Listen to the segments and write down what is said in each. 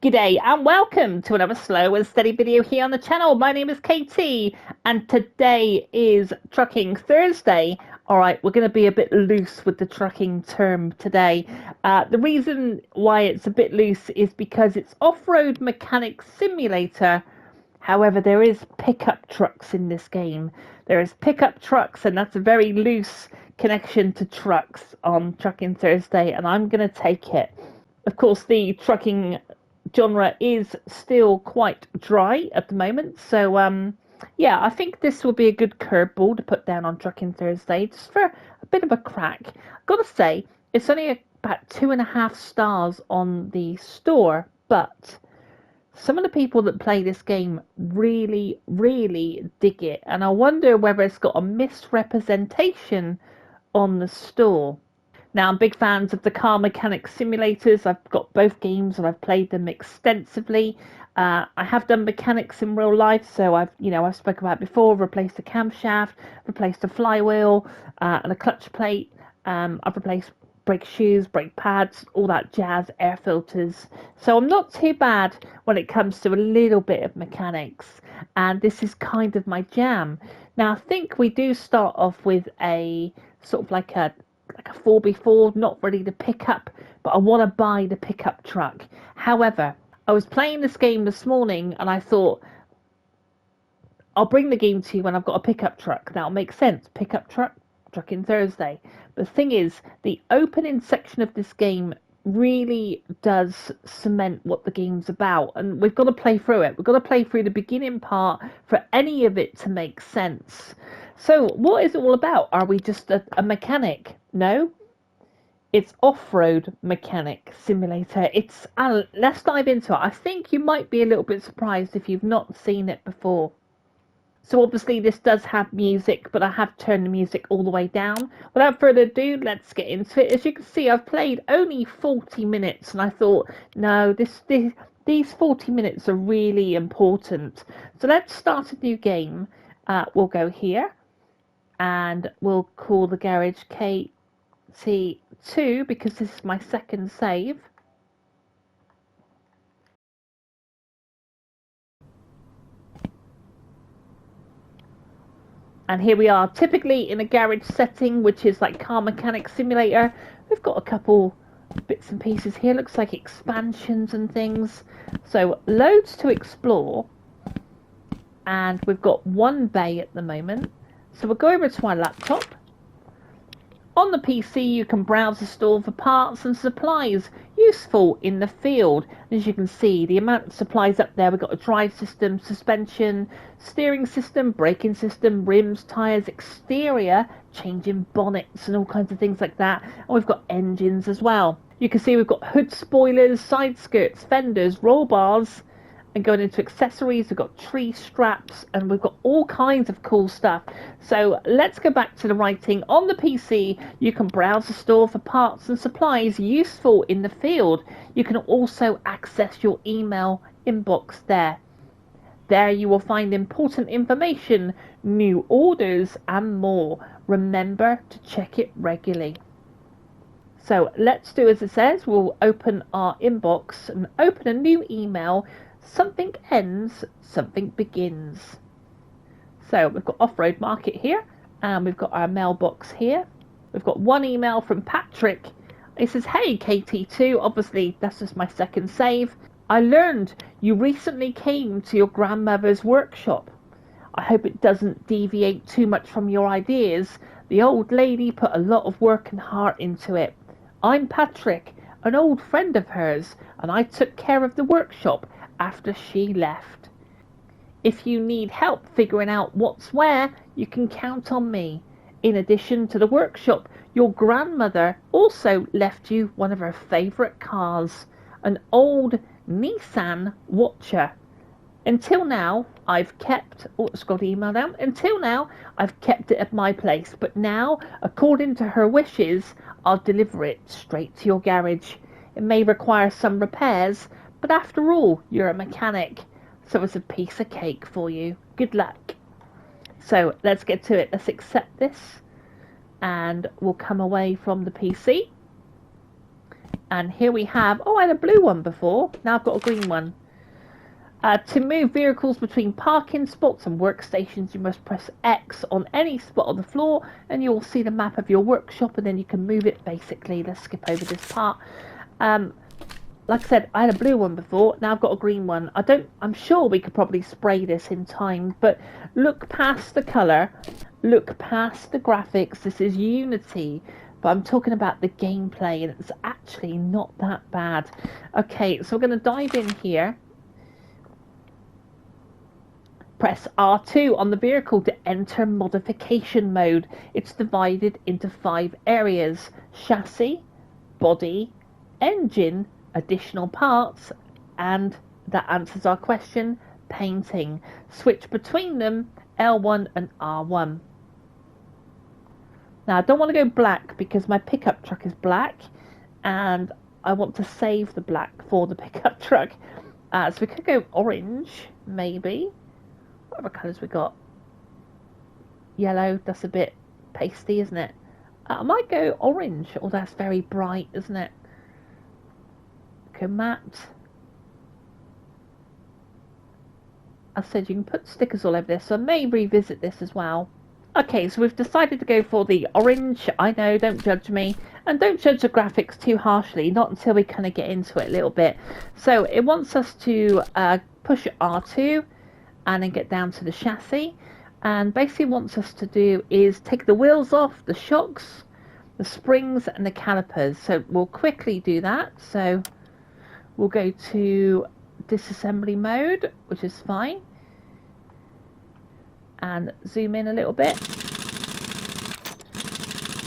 G'day and welcome to another slow and steady video here on the channel. My name is Katie and today is Trucking Thursday. Alright, we're going to be a bit loose with the trucking term today. The reason why it's a bit loose is because it's Off-Road Mechanic Simulator. However, there is pickup trucks in this game. There is pickup trucks, and that's a very loose connection to trucks on Trucking Thursday, and I'm going to take it. Of course, the trucking genre is still quite dry at the moment, so yeah, I think this will be a good curveball to put down on Trucking Thursday, just for a bit of a crack. I've got to say, it's only about 2.5 stars on the store, but some of the people that play this game really dig it, and I wonder whether it's got a misrepresentation on the store. Now, I'm big fans of the car mechanic simulators. I've got both games and I've played them extensively. I have done mechanics in real life, so I've spoken about it before. Replaced a camshaft, replaced a flywheel, and a clutch plate. I've replaced brake shoes, brake pads, all that jazz, air filters. So I'm not too bad when it comes to a little bit of mechanics, and this is kind of my jam. Now, I think we do start off with a sort of like a 4x4, not ready to pick up, but I want to buy the pickup truck. However, I was playing this game this morning and I thought, I'll bring the game to you when I've got a pickup truck. That'll make sense. Pickup truck, Trucking Thursday. But the thing is, the opening section of this game really does cement what the game's about, and we've got to play through it. We've got to play through the beginning part for any of it to make sense. So what is it all about? Are we just a mechanic? No, it's Off-Road Mechanic Simulator. Let's dive into it. I think you might be a little bit surprised if you've not seen it before. So obviously this does have music, but I have turned the music all the way down. Without further ado, let's get into it. As you can see, I've played only 40 minutes, and I thought, no, these 40 minutes are really important. So let's start a new game. We'll go here, and we'll call the garage KT2 because this is my second save. And here we are, typically in a garage setting, which is like car mechanic simulator. We've got a couple bits and pieces here, looks like expansions and things. So loads to explore. And we've got one bay at the moment. So we'll go over to my laptop. On the PC, you can browse the store for parts and supplies useful in the field. As you can see, the amount of supplies up there, we've got a drive system, suspension, steering system, braking system, rims, tyres, exterior, changing bonnets and all kinds of things like that. And we've got engines as well. You can see we've got hood spoilers, side skirts, fenders, roll bars. And going into accessories, we've got tree straps, and we've got all kinds of cool stuff. So let's go back to the writing. On the PC, you can browse the store for parts and supplies useful in the field. You can also access your email inbox there. There you will find important information, new orders, and more. Remember to check it regularly. So let's do as it says. We'll open our inbox and open a new email. Something ends, something begins. So we've got Off-Road Market here, and we've got our mailbox here. We've got one email from Patrick. He says, hey KT2, obviously that's just my second save. I learned you recently came to your grandmother's workshop. I hope it doesn't deviate too much from your ideas. The old lady put a lot of work and heart into it. I'm Patrick, an old friend of hers, and I took care of the workshop after she left. If you need help figuring out what's where, you can count on me. In addition to the workshop, your grandmother also left you one of her favourite cars, an old Nissan Watcher. Until now, I've kept it at my place, but now, according to her wishes, I'll deliver it straight to your garage. It may require some repairs, but after all, you're a mechanic, so it's a piece of cake for you. Good luck. So let's get to it. Let's accept this, and we'll come away from the PC. And here we have, oh, I had a blue one before. Now I've got a green one. To move vehicles between parking spots and workstations, you must press X on any spot on the floor and you'll see the map of your workshop, and then you can move it basically. Let's skip over this part. Like I said, I had a blue one before, now I've got a green one. I'm sure we could probably spray this in time, but look past the colour, look past the graphics. This is Unity, but I'm talking about the gameplay, and it's actually not that bad. Okay, so we're going to dive in here. Press R2 on the vehicle to enter modification mode. It's divided into 5 areas: chassis, body, engine, additional parts, and that answers our question, painting. Switch between them, L1 and R1. Now I don't want to go black because my pickup truck is black and I want to save the black for the pickup truck. So we could go orange, maybe. What other colours we got? Yellow, that's a bit pasty, isn't it? I might go orange. Oh, that's very bright, isn't it? Go matte. I said you can put stickers all over this, so I may revisit this as well. Okay, so we've decided to go for the orange. I know, don't judge me. And don't judge the graphics too harshly, not until we kind of get into it a little bit. So it wants us to push R2 and then get down to the chassis. And basically wants us to do is take the wheels off, the shocks, the springs and the calipers. So we'll quickly do that. So we'll go to disassembly mode, which is fine. And zoom in a little bit.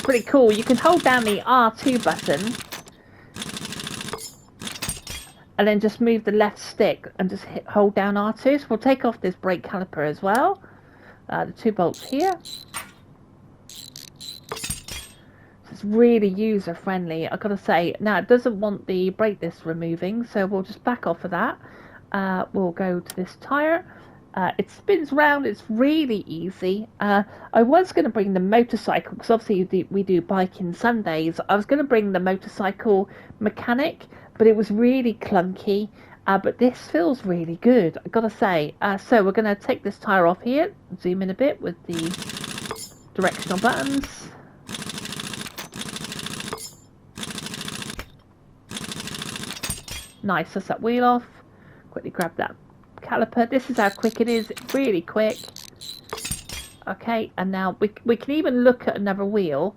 Pretty cool. You can hold down the R2 button and then just move the left stick and just hold down R2. So we'll take off this brake caliper as well. The 2 bolts here. It's really user friendly, I've got to say. Now it doesn't want the brake disc removing, so we'll just back off of that. We'll go to this tyre. It spins round, it's really easy. I was going to bring the motorcycle, because obviously we do biking Sundays. I was going to bring the motorcycle mechanic, but it was really clunky. But this feels really good, I've got to say. So we're going to take this tyre off here, zoom in a bit with the directional buttons. Nice, that's that wheel off. Quickly grab that caliper. This is how quick it is, really quick. Okay, and now we can even look at another wheel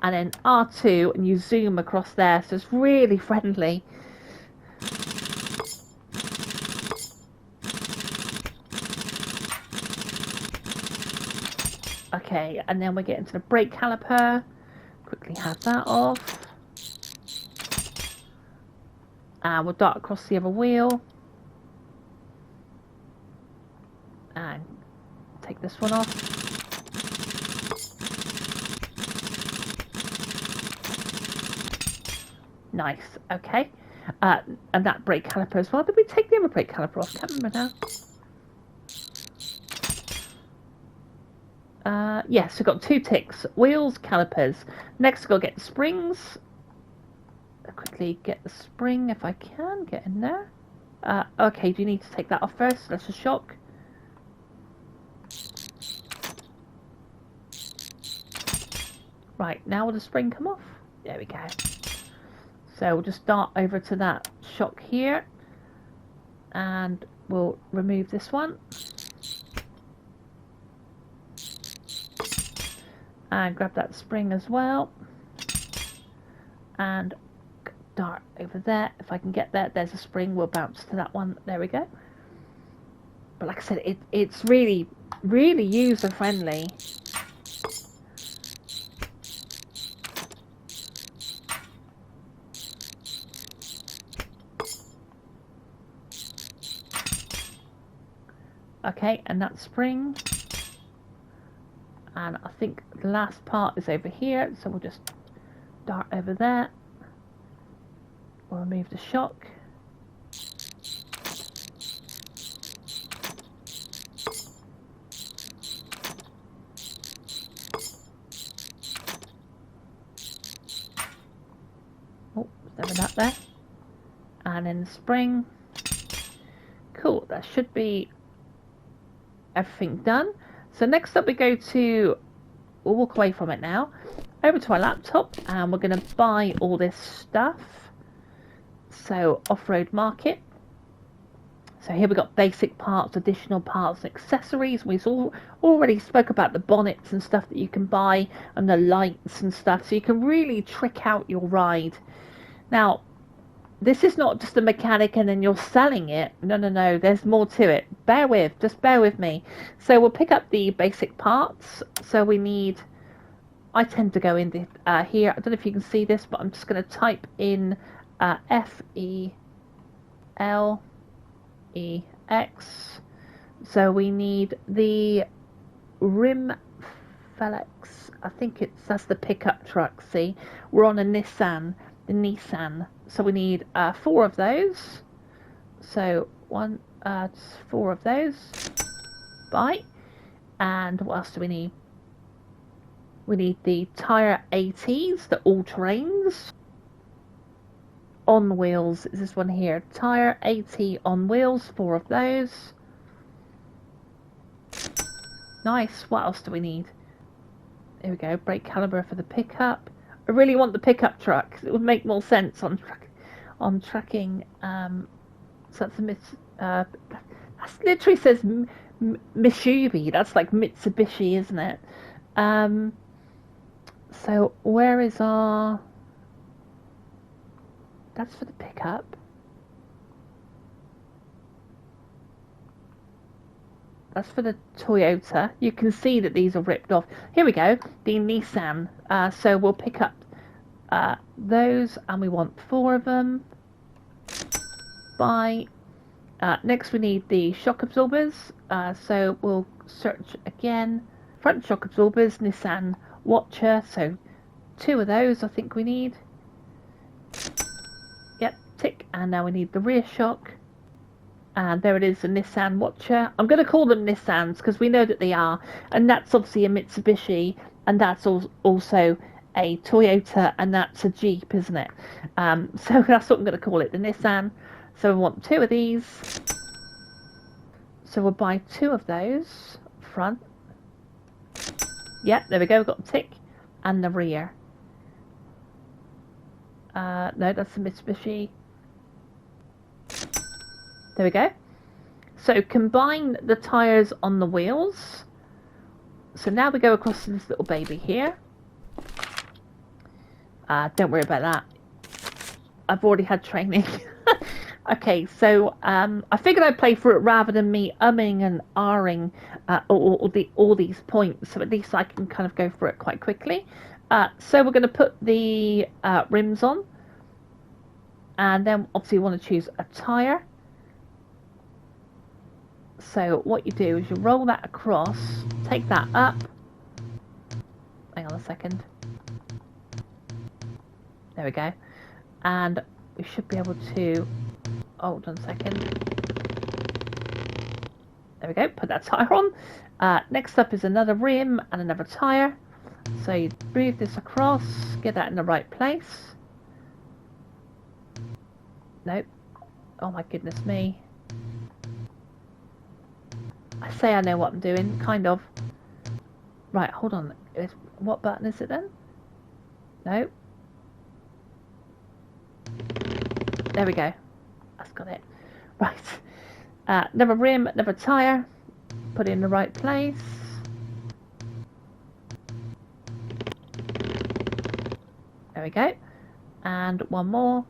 and then R2 and you zoom across there, so it's really friendly. Okay, and then we get into the brake caliper. Quickly have that off. And we'll dart across the other wheel. And take this one off. Nice, okay. And that brake caliper as well. Did we take the other brake caliper off? Can't remember now. Yes, we've got 2 ticks. Wheels, calipers. Next we've got to get the springs. I'll quickly get the spring if I can. Get in there. Okay, do you need to take that off first? That's a shock. Right, now will the spring come off? There we go. So we'll just dart over to that shock here. And we'll remove this one. And grab that spring as well. And dart over there. If I can get there, there's a spring. We'll bounce to that one. There we go. But like I said, it's really, really user friendly. Okay, and that spring. And I think the last part is over here, so we'll just dart over there. We'll remove the shock. Oh, There we that there. And then the spring. Cool, that should be everything done. So next up we go to, we'll walk away from it now, over to our laptop, and we're going to buy all this stuff. So Offroad Market. So here we've got basic parts, additional parts, and accessories. We've already spoke about the bonnets and stuff that you can buy, and the lights and stuff, so you can really trick out your ride. Now, this is not just a mechanic and then you're selling it. No, there's more to it. Just bear with me. So we'll pick up the basic parts. So we need, I tend to go in here. I don't know if you can see this, but I'm just going to type in FELEX. So we need the rim Felix. I think that's the pickup truck. See, we're on a Nissan. The Nissan. So we need 4 of those. So 4 of those. Buy. And what else do we need? We need the tyre ATs, the all-terrains. On wheels is this one here. Tyre AT on wheels, 4 of those. Nice. What else do we need? There we go. Brake caliper for the pickup. I really want the pickup truck. It would make more sense on tracking. So that's that literally says Mitsubishi. That's like Mitsubishi, isn't it? So where is our? That's for the pickup. That's for the Toyota. You can see that these are ripped off. Here we go. The Nissan. So we'll pick up those, and we want 4 of them. Buy. Next we need the shock absorbers. So we'll search again. Front shock absorbers, Nissan Watcher. So 2 of those I think we need. Yep, tick. And now we need the rear shock. And there it is, a Nissan Watcher. I'm going to call them Nissans because we know that they are. And that's obviously a Mitsubishi. And that's also a Toyota. And that's a Jeep, isn't it? So that's what I'm going to call it, the Nissan. So we want 2 of these. So we'll buy 2 of those. Front. Yep, there we go. We've got the tick. And the rear. No, that's the Mitsubishi. There we go. So combine the tyres on the wheels. So now we go across to this little baby here. Don't worry about that. I've already had training. Okay, so I figured I'd play through it rather than me umming and ahhing all these points. So at least I can kind of go through it quite quickly. So we're going to put the rims on. And then obviously you want to choose a tyre. So what you do is you roll that across, take that up. Hang on a second. There we go. And we should be able to, hold on a second. There we go, put that tyre on. Next up is another rim and another tyre. So you move this across, get that in the right place. Nope. Oh my goodness me. I say I know what I'm doing, kind of. Right, hold on. What button is it then? No. There we go. That's got it. Right. Another rim, another tyre. Put it in the right place. There we go. And one more.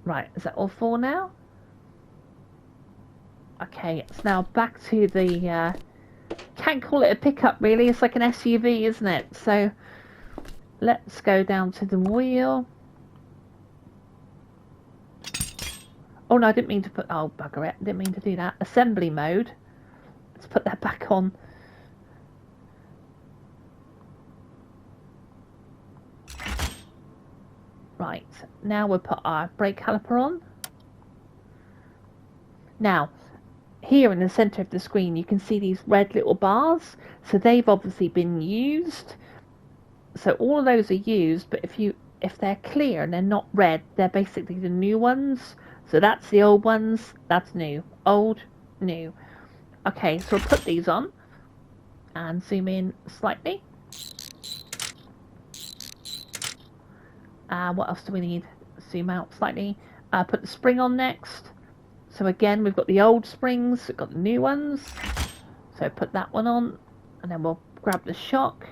Right, is that all 4 now? Okay, it's now back to the, can't call it a pickup really, it's like an SUV, isn't it? So, let's go down to the wheel. Oh no, I didn't mean to put, oh bugger it, I didn't mean to do that. Assembly mode. Let's put that back on. Right, now we'll put our brake caliper on. Now, here in the center of the screen, you can see these red little bars. So they've obviously been used. So all of those are used, but if they're clear and they're not red, they're basically the new ones. So that's the old ones, that's new. Old, new. Okay, so we'll put these on and zoom in slightly. What else do we need? Zoom out slightly. Put the spring on next. So again, we've got the old springs, we've got the new ones. So put that one on, and then we'll grab the shock.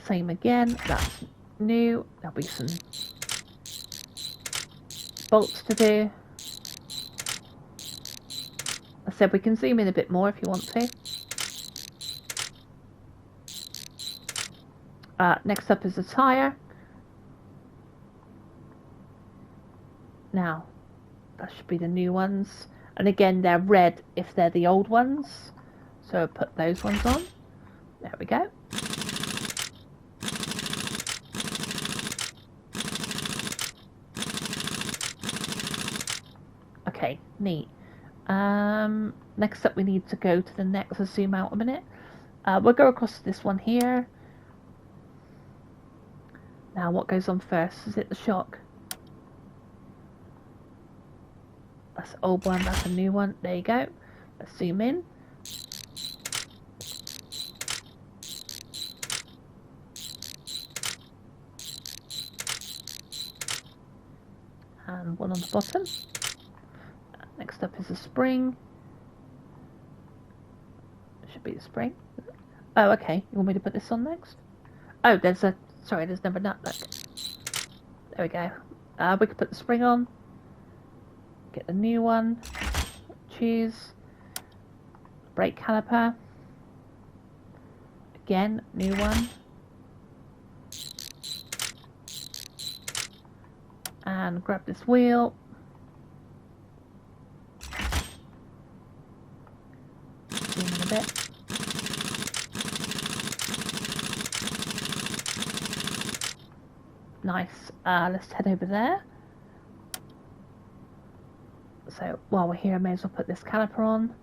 Same again, that's new. There'll be some bolts to do. I said we can zoom in a bit more if you want to. Next up is the tyre. Now, that should be the new ones. And again, they're red if they're the old ones. So put those ones on. There we go. Okay, neat. Next up we need to go to the next. Let's zoom out a minute. We'll go across to this one here. Now what goes on first? Is it the shock? That's the old one, that's a new one. There you go. Let's zoom in. And one on the bottom. Next up is a spring. Should be the spring. Oh, okay. You want me to put this on next? Oh, there's never nut. Look. There we go. We can put the spring on. Get the new one. Choose. Brake caliper. Again, new one. And grab this wheel. Zoom in a bit. Nice. Let's head over there. So while we're here, I may as well put this caliper on.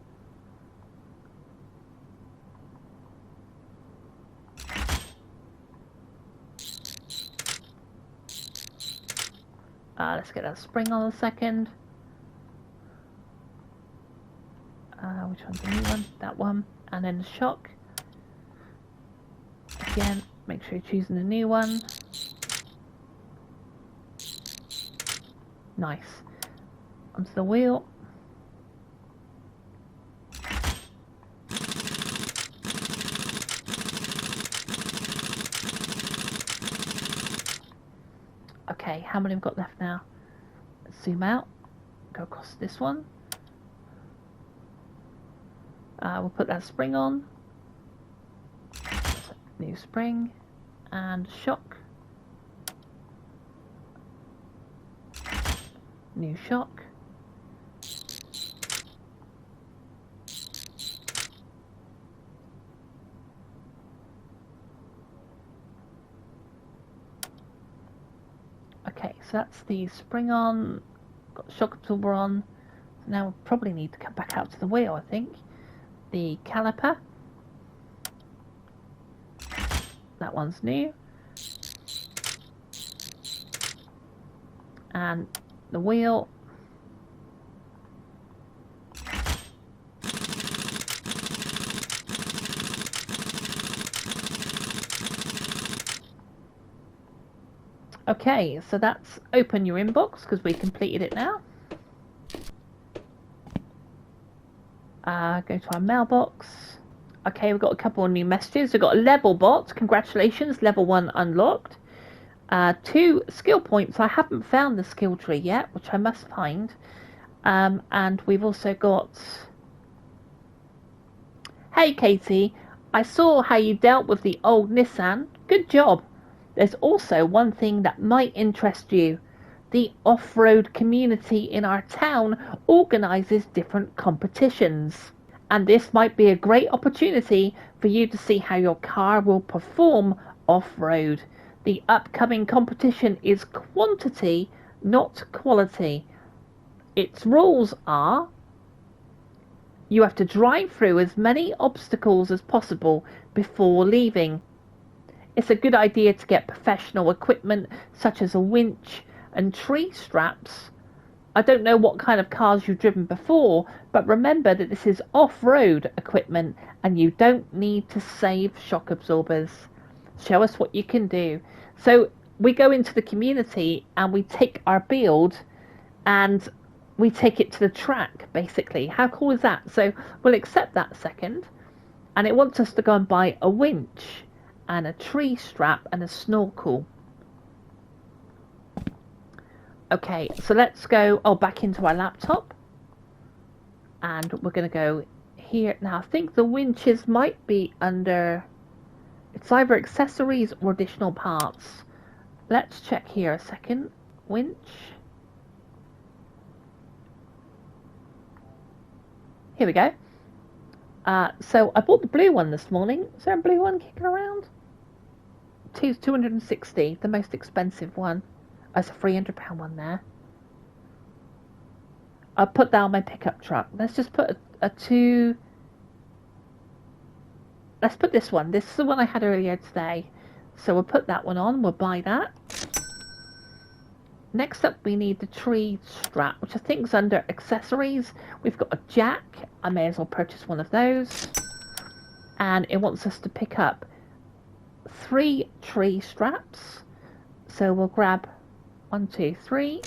Let's get that spring on a second. Which one's the new one? That one. And then the shock. Again, make sure you're choosing the new one. Nice. Onto the wheel. Okay, how many have we got left now? Let's zoom out. Go across this one. We'll put that spring on. New spring. And shock. New shock. Okay, so that's the spring on, got the shock absorber on. So now we'll probably need to come back out to the wheel, I think. The caliper. That one's new. And the wheel. Okay, so that's open your inbox because we completed it now. Go to our mailbox. Okay, we've got a couple of new messages. We've got a level bot. Congratulations, level 1 unlocked. 2 skill points. I haven't found the skill tree yet, which I must find. And we've also got... Hey, Katie. I saw how you dealt with the old Nissan. Good job. There's also one thing that might interest you. The off-road community in our town organises different competitions. And this might be a great opportunity for you to see how your car will perform off-road. The upcoming competition is quantity, not quality. Its rules are: You have to drive through as many obstacles as possible before leaving. It's a good idea to get professional equipment such as a winch and tree straps. I don't know what kind of cars you've driven before, but remember that this is off-road equipment and you don't need to save shock absorbers. Show us what you can do. So we go into the community and we take our build and we take it to the track, basically. How cool is that? So we'll accept that second, and it wants us to go and buy a winch and a tree strap and a snorkel. Okay, so let's go back into our laptop, and we're going to go here. Now I think the winches might be under, it's either accessories or additional parts. Let's check here a second. Winch. Here we go. So I bought the blue one this morning. Is there a blue one kicking around? 260, the most expensive one. There's a £300 one there. I'll put that on my pickup truck. Let's just put a two. Let's put this one. This is the one I had earlier today. So we'll put that one on. We'll buy that. Next up, we need the tree strap, which I think is under accessories. We've got a jack. I may as well purchase one of those. And it wants us to pick up 3 tree straps. So we'll grab 1, 2, 3.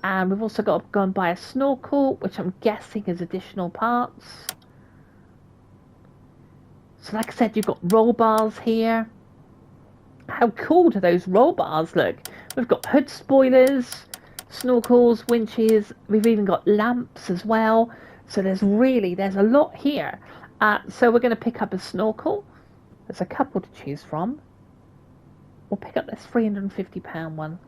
And we've also got to go and buy a snorkel, which I'm guessing is additional parts. So like I said, you've got roll bars here. How cool do those roll bars look? We've got hood spoilers, snorkels, winches. We've even got lamps as well. So there's a lot here. So we're going to pick up a snorkel. There's a couple to choose from. We'll pick up this £350 one.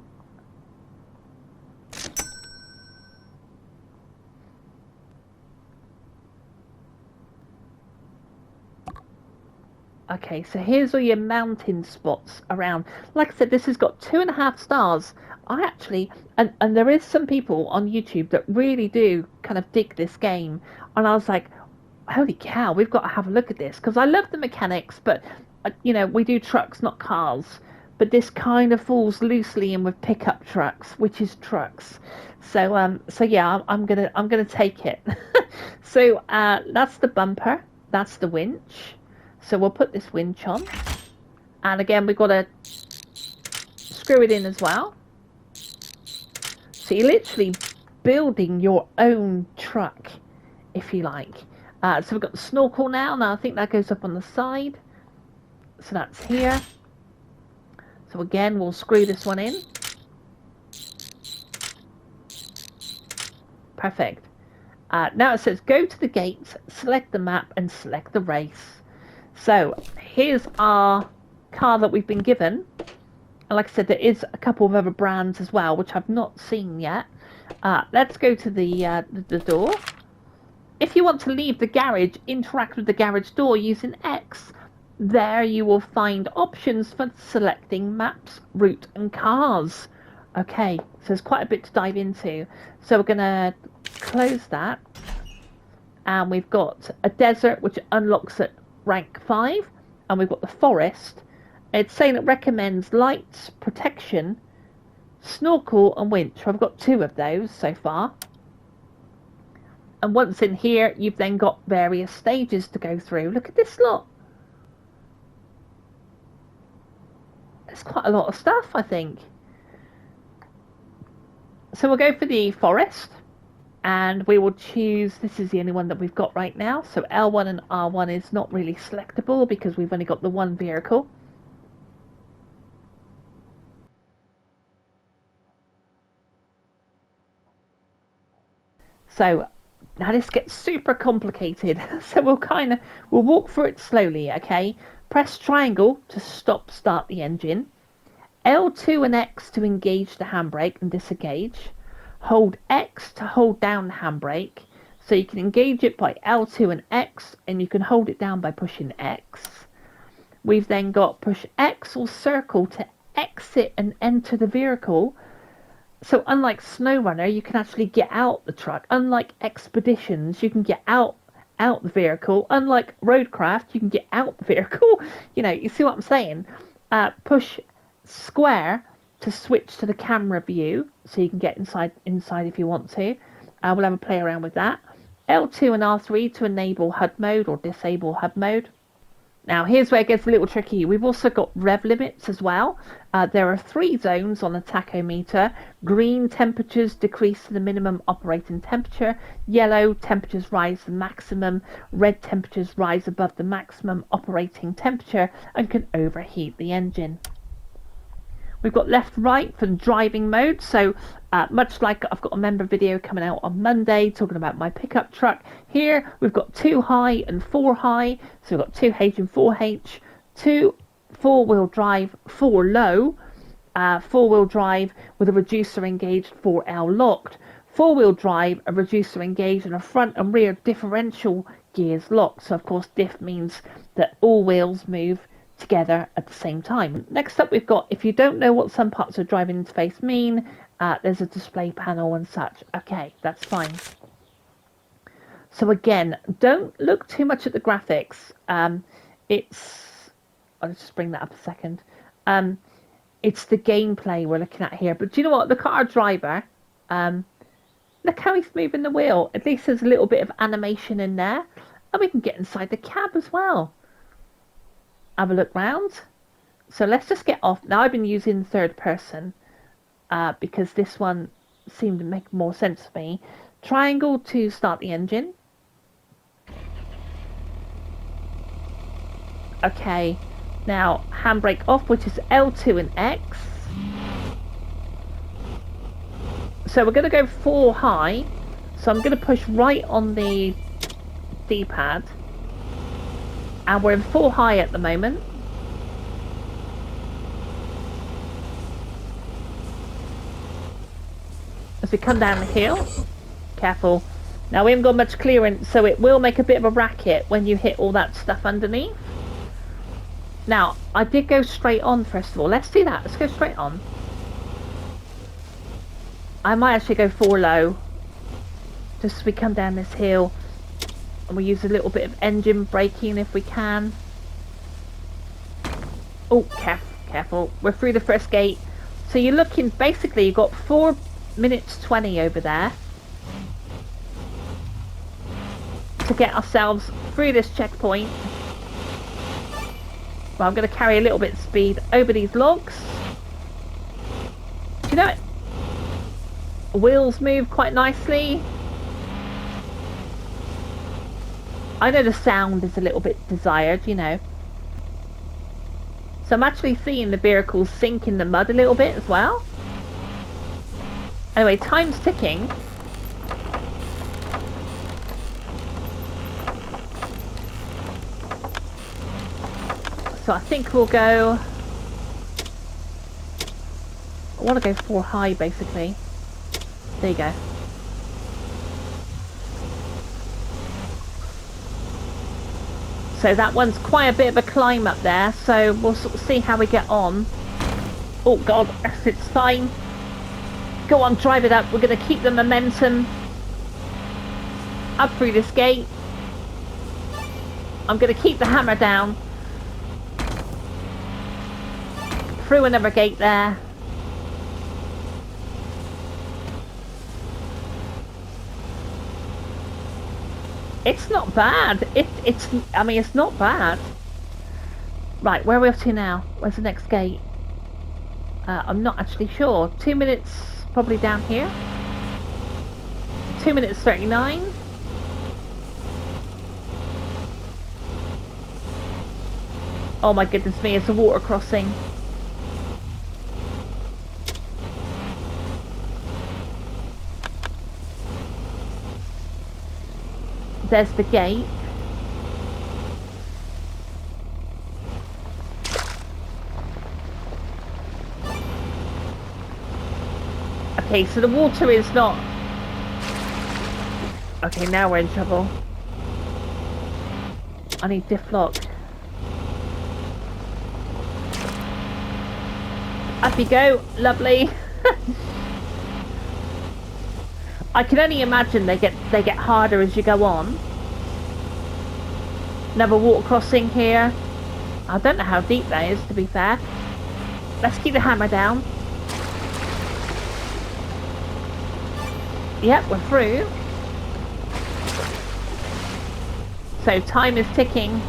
Okay, so here's all your mountain spots around. Like I said, this has got 2.5 stars. I actually, and there is some people on YouTube that really do kind of dig this game. And I was like, holy cow, we've got to have a look at this. Because I love the mechanics, but, you know, we do trucks, not cars. But this kind of falls loosely in with pickup trucks, which is trucks. So, yeah, I'm gonna take it. So, that's the bumper. That's the winch. So we'll put this winch on. And again, we've got to screw it in as well. So you're literally building your own truck, if you like. So we've got the snorkel now. Now I think that goes up on the side. So that's here. So again, we'll screw this one in. Perfect. Now it says go to the gates, select the map, and select the race. So here's our car that we've been given. And like I said, there is a couple of other brands as well, which I've not seen yet. Let's go to the door. If you want to leave the garage, interact with the garage door using X. There you will find options for selecting maps, route, and cars. Okay, so there's quite a bit to dive into. So we're going to close that. And we've got a desert, which unlocks at rank 5, and we've got the forest. It's saying it recommends lights, protection, snorkel, and winch. I've got 2 of those so far. And once in here, you've then got various stages to go through. Look at this lot. There's quite a lot of stuff, I think. So we'll go for the forest. And we will choose, this is the only one that we've got right now. So L1 and R1 is not really selectable because we've only got the one vehicle. So now this gets super complicated. So we'll walk through it slowly, okay? Press triangle to start the engine. L2 and X to engage the handbrake and disengage. Hold X to hold down the handbrake. So you can engage it by L2 and X, and you can hold it down by pushing X. We've then got push X or circle to exit and enter the vehicle. So unlike SnowRunner, you can actually get out the truck. Unlike Expeditions, you can get out the vehicle. Unlike Roadcraft, you can get out the vehicle. You know, you see what I'm saying? Push square to switch to the camera view, so you can get inside if you want to. We'll have a play around with that. L2 and R3 to enable HUD mode or disable HUD mode. Now, here's where it gets a little tricky. We've also got rev limits as well. There are 3 zones on the tachometer. Green, temperatures decrease to the minimum operating temperature. Yellow, temperatures rise to maximum. Red, temperatures rise above the maximum operating temperature and can overheat the engine. We've got left, right for driving mode. So much like I've got a member video coming out on Monday talking about my pickup truck. Here we've got 2 high and 4 high. So we've got 2H and 4H. 2 4-wheel drive, 4 low. 4-wheel drive with a reducer engaged, 4L locked. 4-wheel drive, a reducer engaged and a front and rear differential gears locked. So of course diff means that all wheels move together at the same time. Next up we've got, if you don't know what some parts of driving interface mean, there's a display panel and such. Okay, that's fine. So again, don't look too much at the graphics. I'll just bring that up a second. It's the gameplay we're looking at here. But do you know what? The car driver, look how he's moving the wheel. At least there's a little bit of animation in there. And we can get inside the cab as well. Have a look round. So let's just get off. Now I've been using third person because this one seemed to make more sense to me. Triangle to start the engine. Okay. Now handbrake off, which is L2 and X. So we're going to go 4 high. So I'm going to push right on the D-pad. And we're in 4 high at the moment. As we come down the hill, careful. Now we haven't got much clearance, so it will make a bit of a racket when you hit all that stuff underneath. Now, I did go straight on first of all. Let's do that. Let's go straight on. I might actually go 4 low. Just as we come down this hill. And we use a little bit of engine braking if we can. Oh, careful. We're through the first gate. So you're looking, basically you've got 4 minutes 20 over there. To get ourselves through this checkpoint. Well, I'm going to carry a little bit of speed over these logs. Do you know it? Wheels move quite nicely. I know the sound is a little bit desired, you know. So I'm actually seeing the vehicle sink in the mud a little bit as well. Anyway, time's ticking. So I think we'll go... I want to go 4 high, basically. There you go. So that one's quite a bit of a climb up there, so we'll sort of see how we get on. Oh god, it's fine. Go on, drive it up. We're going to keep the momentum. Up through this gate. I'm going to keep the hammer down. Through another gate there. It's not bad. I mean, it's not bad. Right, where are we off to now? Where's the next gate? I'm not actually sure. 2 minutes probably down here. 2 minutes 39. Oh my goodness me, it's a water crossing. There's the gate. Okay, so the water is not... Okay, now we're in trouble. I need diff lock. Up you go, lovely. I can only imagine they get harder as you go on. Another water crossing here. I don't know how deep that is, to be fair. Let's keep the hammer down. Yep, we're through. So time is ticking.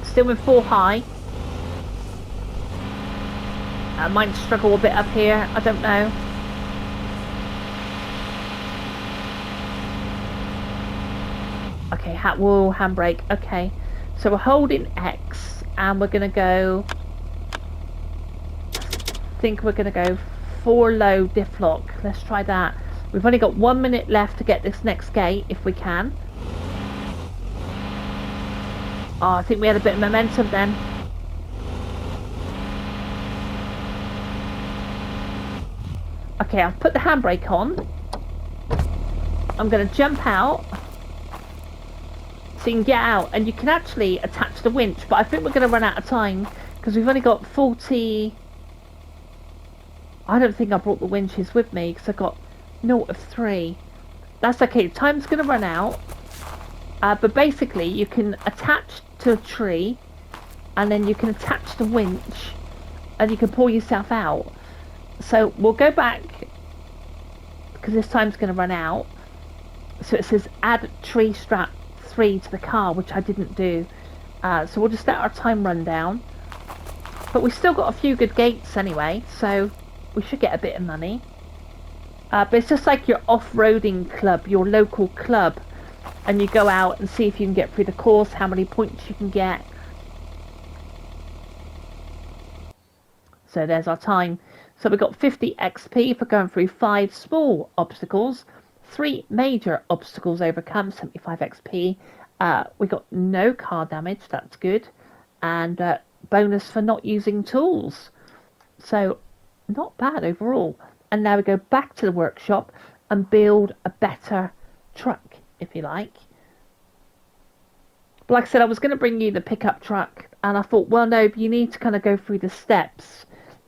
Still in 4 high. I might struggle a bit up here, I don't know. Okay, whoa, handbrake. Okay, so we're holding X and we're gonna go. I think we're gonna go 4 low diff lock. Let's try that. We've only got 1 minute left to get this next gate if we can. Oh, I think we had a bit of momentum then. Okay, I've put the handbrake on. I'm going to jump out so you can get out, and you can actually attach the winch, but I think we're going to run out of time because we've only got 40. I don't think I brought the winches with me because I got 0 of 3. That's okay, time's going to run out. But basically you can attach to a tree and then you can attach the winch and you can pull yourself out. So we'll go back because this time's going to run out. So it says add tree strap 3 to the car, which I didn't do. So we'll just let our time run down. But we've still got a few good gates anyway, so we should get a bit of money. But it's just like your off-roading club, your local club. And you go out and see if you can get through the course, how many points you can get. So there's our time. So we got 50 XP for going through 5 small obstacles, 3 major obstacles overcome, 75 XP. We got no car damage, that's good. And bonus for not using tools. So not bad overall. And now we go back to the workshop and build a better truck, if you like. But like I said, I was going to bring you the pickup truck, and I thought, well, no, you need to kind of go through the steps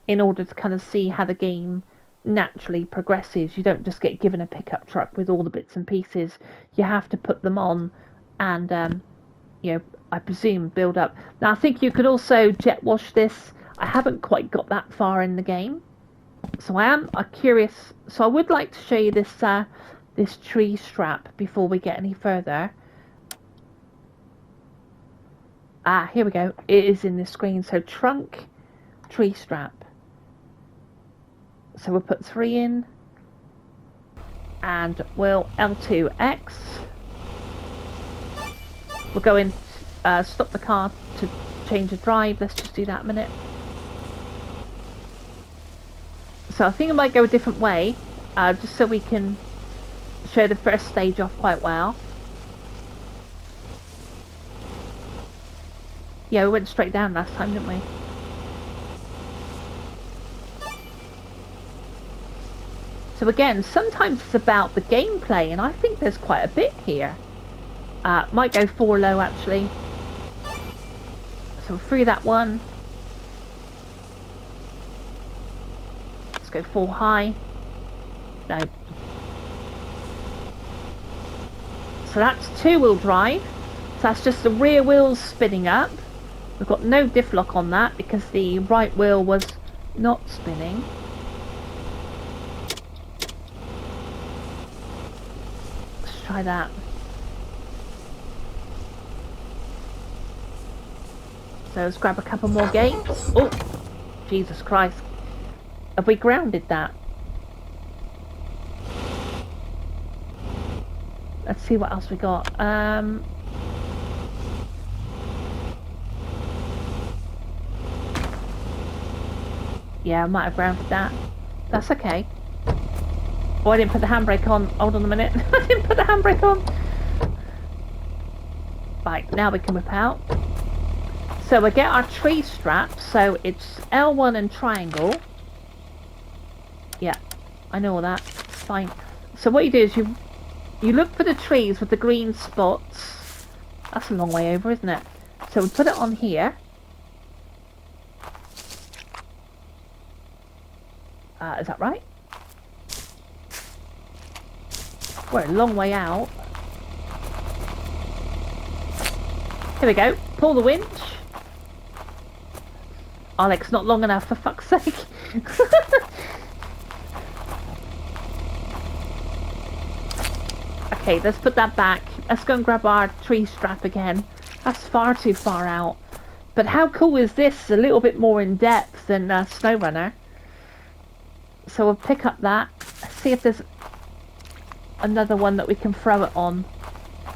in order to kind of see how the game naturally progresses. You don't just get given a pickup truck with all the bits and pieces. You have to put them on and, you know, I presume build up. Now, I think you could also jet wash this. I haven't quite got that far in the game. So I am curious. So I would like to show you this this tree strap before we get any further. Here we go. It is in the screen. So trunk, tree strap. So we'll put 3 in. And we'll L2X. We'll go in, stop the car to change the drive. Let's just do that a minute. So I think I might go a different way, just so we can show the first stage off quite well. Yeah, we went straight down last time, didn't we? So again, sometimes it's about the gameplay, and I think there's quite a bit here. Might go 4 low actually. So through that one. Let's go 4 high. No. So that's 2-wheel drive. So that's just the rear wheels spinning up. We've got no diff lock on that because the right wheel was not spinning. Let's try that. So let's grab a couple more gates. Oh, Jesus Christ. Have we grounded that? Let's see what else we got. Yeah, I might have grounded that. That's okay. Oh, I didn't put the handbrake on. Hold on a minute. I didn't put the handbrake on. Right, now we can whip out. So we get our tree strap. So it's L1 and triangle. Yeah, I know all that. It's fine. So what you do is you look for the trees with the green spots. That's a long way over, isn't it? So we put it on here. Is that right? We're a long way out. Here we go. Pull the winch. Alex, not long enough, for fuck's sake. Okay, let's put that back. Let's go and grab our tree strap again. That's far too far out. But how cool is this? It's a little bit more in depth than SnowRunner. So we'll pick up that. See if there's another one that we can throw it on.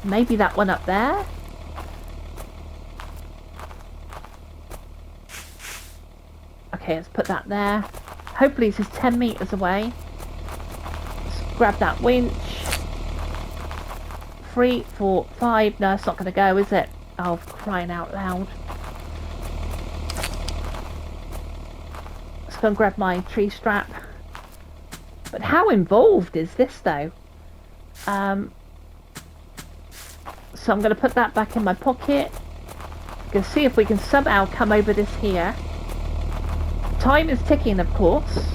Maybe that one up there? Okay, let's put that there. Hopefully this is 10 meters away. Let's grab that winch. 3, 4, 5. No, it's not going to go, is it? Oh, crying out loud. Let's go and grab my tree strap. But how involved is this, though? So I'm going to put that back in my pocket. We can see if we can somehow come over this here. Time is ticking, of course.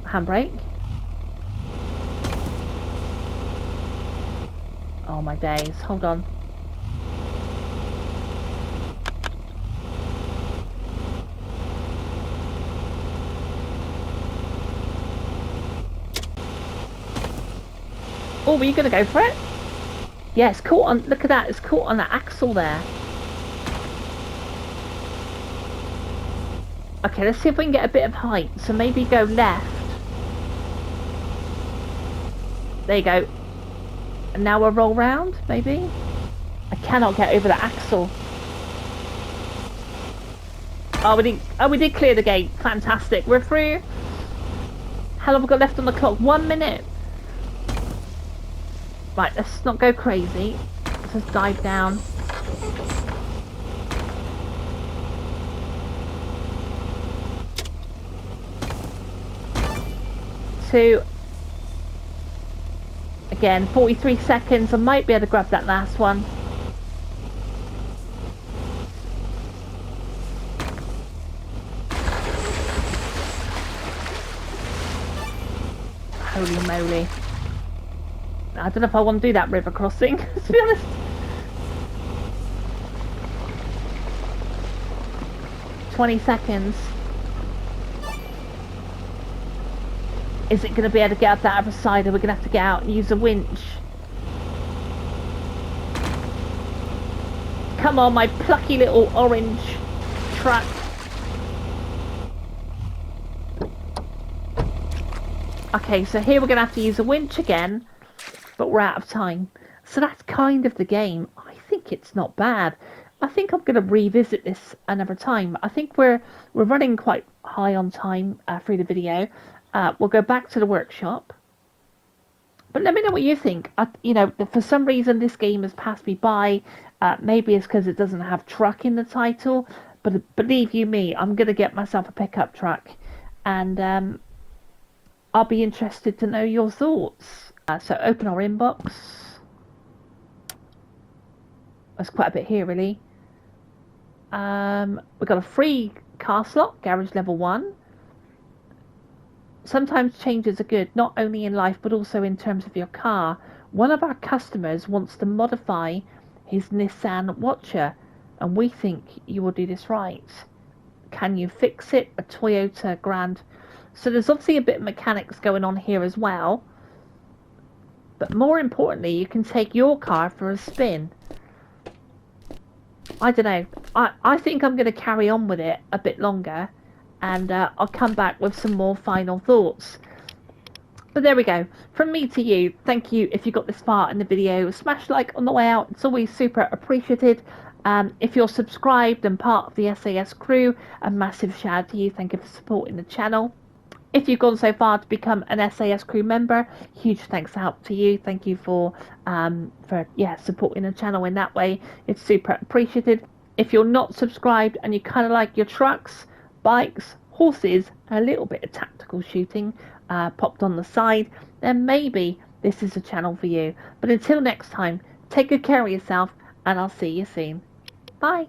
Handbrake. Oh my days, hold on. Oh, were you going to go for it? Yeah, it's caught on, look at that, it's caught on the axle there. Okay, let's see if we can get a bit of height. So maybe go left. There you go. And now we'll roll round, maybe? I cannot get over the axle. Oh, we did clear the gate. Fantastic. We're through. How long have we got left on the clock? 1 minute. Right, let's not go crazy. Let's just dive down. Again, 43 seconds. I might be able to grab that last one. Holy moly. I don't know if I want to do that river crossing, to be honest. "20 seconds. Is it going to be able to get up that other side, or we're going to have to get out and use a winch? Come on, my plucky little orange truck. Okay, so here we're going to have to use a winch again, but we're out of time. So that's kind of the game. I think it's not bad. I think I'm going to revisit this another time. I think we're running quite high on time through the video. We'll go back to the workshop. But let me know what you think. You know, for some reason this game has passed me by. Maybe it's because it doesn't have truck in the title. But believe you me, I'm going to get myself a pickup truck. And I'll be interested to know your thoughts. So open our inbox. That's quite a bit here, really. We've got a free car slot, garage level 1. Sometimes changes are good, not only in life but also in terms of your car. One of our customers wants to modify his Nissan Watcher, and we think you will do this right. Can you fix it? A Toyota Grand. So there's obviously a bit of mechanics going on here as well. But more importantly, you can take your car for a spin. I don't know. I think I'm going to carry on with it a bit longer. And I'll come back with some more final thoughts. But there we go. From me to you, thank you if you got this far in the video. Smash like on the way out. It's always super appreciated. If you're subscribed and part of the SAS crew, a massive shout out to you. Thank you for supporting the channel. If you've gone so far to become an SAS crew member, huge thanks out to you. Thank you for supporting the channel in that way. It's super appreciated. If you're not subscribed and you kind of like your trucks, bikes, horses, a little bit of tactical shooting popped on the side, then maybe this is a channel for you. But until next time, take good care of yourself, and I'll see you soon. Bye.